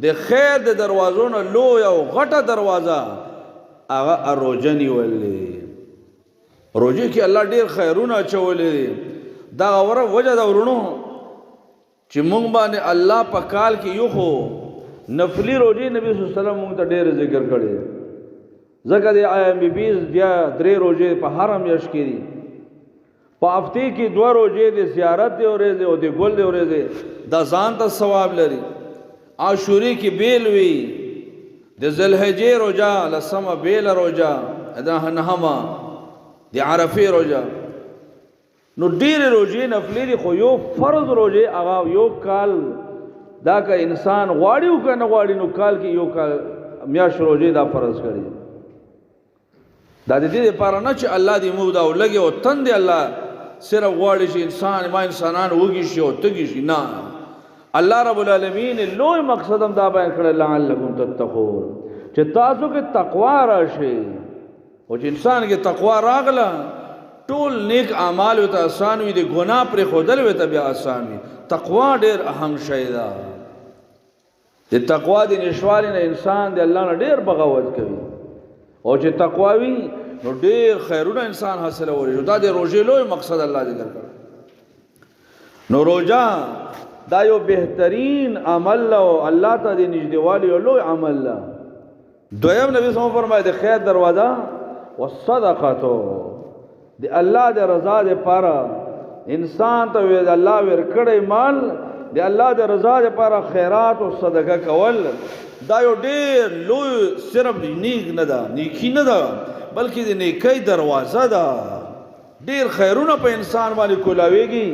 د خیر د دروازو نه لوی او غټه دروازه هغه روژه نیولې روژه کې الله ډېر خیرونه اچولې دا وجه د ورونو چې مونږ باندې الله په کال کې یو خو نفلی روژې نبی صلی الله علیه وسلم مونږ ته ډېر ذکر کړی ځکه د آیم بی بیز بیا 3 روژې په هر میاشت کې دي په هفته کې 2 روژې د زیارت دی ورځې او د ګل دی ورځې دا ځان ته ثواب لري عاشوري کې بیل وی د ذوالحجې روژه لسمه بیل روژه دا نهمه د عرفې روژه نو ډېرې روژې نفلې دي خو یو فرض روژې هغه یو کال دا که انسان غواړي او که نه غواړي نو کال کې یو کال میاشت روژې دا فرض کړي دا د دې لپاره نه چې الله دې موږ دا ولګي او تن دې الله صرف غواړي چې انسانان وږي شي او تږي شي نه الله رب العالمین لوی مقصد هم دا بیان کړی لعلکم تتقون چې تاسو کې تقوا راشي او چې انسان کې تقوا راغله ټول نیک اعمال وته آسان وي د ګناه پر خودل وته بیا آسان وي تقوا ډېر اهم شی ده د تقوا د نشوالي نه انسان د الله نه ډېر بغاوت کوي او چې تقوا وي نو ډېر خیرونه انسان حاصلوي دا د روژې لوی مقصد الله ذکر کړ نو روژه دا یو بهترین عمل او الله ته د نږدېوالي یو لوی عمل ده دویم نبی صلی الله علیه وسلم فرمایي د خیر دروازه والصدقه د الله د رضا لپاره انسان ته د الله ورکړی مال د الله د رضا لپاره خیرات او صدقه کول دا یو ډېر لوی صرف نیک نه ده نیکی نه ده بلکې د نیکی دروازه ده ډېر خیرونه په انسان باندې کولاویږي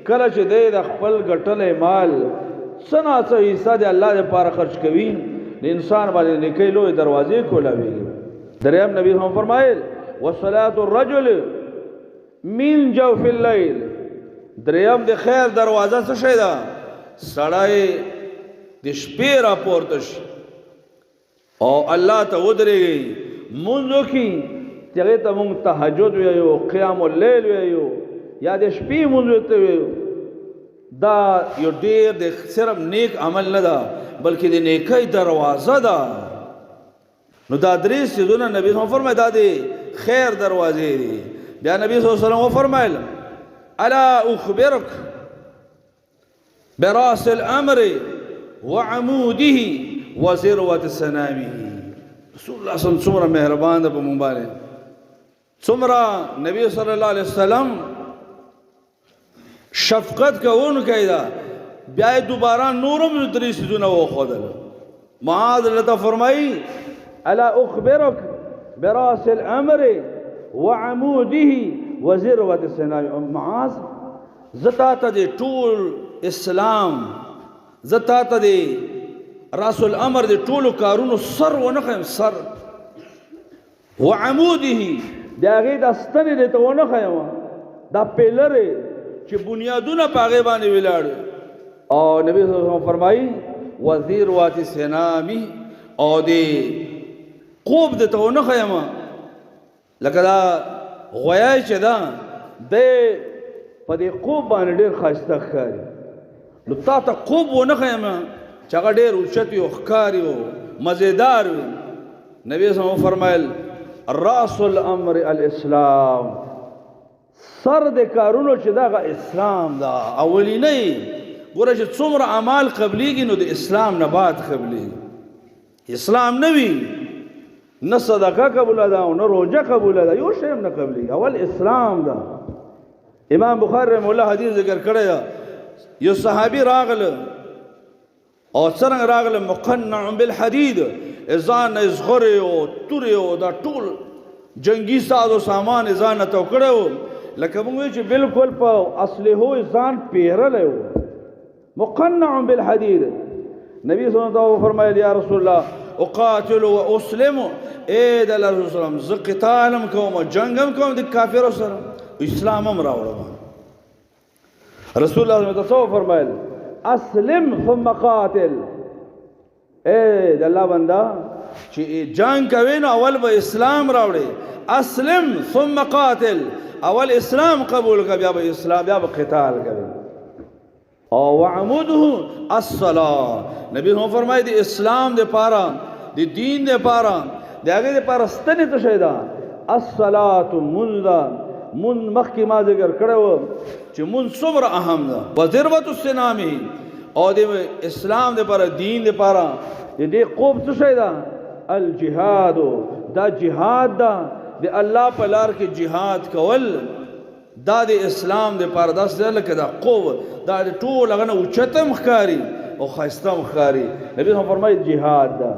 کله چې د خپل ګټلې مال څه نه څه حصہ د الله لپاره خرج کوي د انسان باندې نیکی لوی دروازې کولاویږي دریم نبی هم فرمایل وصلاة الرجل من جوف الليل دریم د خیر دروازه څه شي ده سړی د شپې راپورته شي او الله ته ودرېږي منځو کې چې هغې ته مونږ تهجد ویو قیام اللیل ویو یا د شپې منځو ته ویو دا یو ډېر د صرف نیک عمل نه ده بلکې د نیکۍ دروازه ده نو دا 3 څیزونه نبی هم فرمایي دا د خیر دروازې دي بیا نبی صلی الله علیه وسلم وفرمایل الا اخبرك براس الامر وعموده وذروه سنامه رسول الله صلی الله علیه وسلم څومره مهربان ده په مونږ باندې څومره نبی صلی الله علیه وسلم شفقت کوونکی ده بیا دوباره نورم 3 څیزونه وښودل معاذ لته فرمایي الا اخبرك براس الامر وعموده وذروه سنامه معاذ زتا ته د ټول اسلام زتا ته د راس الامر د ټولو کارونو سر ونه خیم سر وعموده د هغې د ستنې د ته ونه خیم دا پیلرې چې بنیادونه په هغې باندې ولاړ او نبی صلی الله علیه وسلم فرمایي وذروه سنامه او د خوب د ته ونه خیم لکه دا غویی چې ده دی په دې خوب باندې ډېر ښایسته ښکاري نو تا ته خوب ونه خیم چې هغه ډېر اوچت وي او ښکاري او مزېدار وي نبي صلی الله علیه وسلم فرمایل راس الامر الاسلام سر د کارونو چې دا هغه اسلام ده اولینی ګوره چې څومره اعمال قبلیږي نو د اسلام نه بعد قبلیږي اسلام نه وي نه صدقه قبوله ده او نه روژه قبوله ده یو شی هم نه قبلیږي اول اسلام ده امام بخاری رحمه الله حدیث ذکر کړی ده یو صحابي راغله او څرنګه راغله مقنع بالحدید ځان نه زغرې او تورې او دا ټول جنګي ساز او سامان ځان نه تو کړی لکه موږ وایو چې بالکل په اسلحو ځان پیرلی و مقنع بالحدید نبی صلی الله علیه وسلم فرمایل یا رسول الله اقاتل و اسلم اے د الله رسول الله ز قتالم کوم جنگم کوم د کافرو سره اسلام هم راوړم رسول الله صلی الله علیه وسلم فرمایل اسلم ثم قاتل اے د الله بندا چې جنگ کوي نو اول به اسلام راوړي اسلم ثم قاتل اول اسلام قبول کا بیا به اسلام بیا به قتال کوي او وعموده الصلاه نبی هم فرمایي د اسلام د پاره د دین د پاره د هغه د پاره ستنه ته شیدا الصلاه من مخکې ما ذکر کړو چې من څومره اهم ده وذروه السنام او د اسلام د پاره دین د پاره د دې قوم څه شیدا الجهاد دا جهاد دا د الله په لار کې جهاد کول دا د اسلام د پاره داس لکه دا قوت دا د ټول هغه اوچتم ښکاری او خاصتم ښکاری نبی هم فرمایي جهاد دا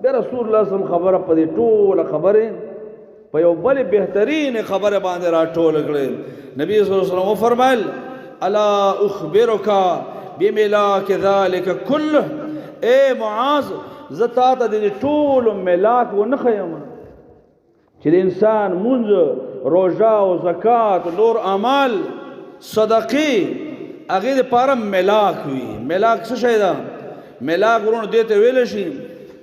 د رسول الله صلی الله علیه وسلم خبره په دې ټول خبره په یو بل بهترین خبره باندې راټول کړل نبی صلی الله علیه وسلم فرمایل الا اخبرک بملاک ذلک كله اے معاذ زتا ته د ټول ملاک و نه خیم چې د انسان منځ روژه او زکات نور اعمال صدقې هغې دپاره ملاک وي ملاک څه شی ده ملاک ورونو دې ته ویلی شي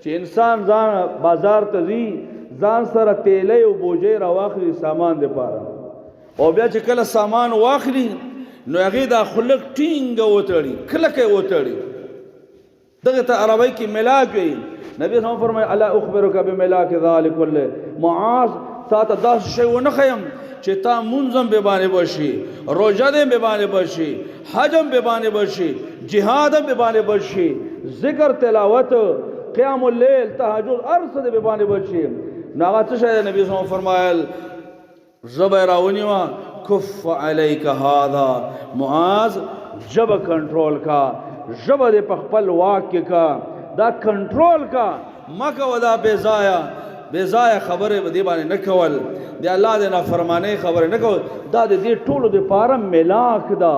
چې انسان ځان بازار ته ځي ځان سره تیلی او بوجۍ راواخلي سامان دپاره او بیا چې کله سامان واخلي نو هغې دا خلق ټینګه وتړي کلکه وتړي دغه ته عربی کې ملاک وي نبی صلی الله علیه وسلم الا اخبرک بملاک ذلک كله معاذ تا ته داس شی ونه خیم چې تا منظم به باندې بشي روزه دې به باندې بشي حجم به باندې بشي جهاد به باندې بشي ذکر تلاوت قیام الليل تهجد ارصد به باندې بشي ناغه څه شی نبی صلی الله علیه وسلم فرمایل زبیراونی وا کف علیک هذا معاذ جب کنټرول کا جب دې په خپل واک کې کا دا کنټرول کا مکه ودا بے ضایع خبره دې باندې نه کول دی الله دې نافرمانی خبره نه کول دا دې ټولو دې پاره ملاک دا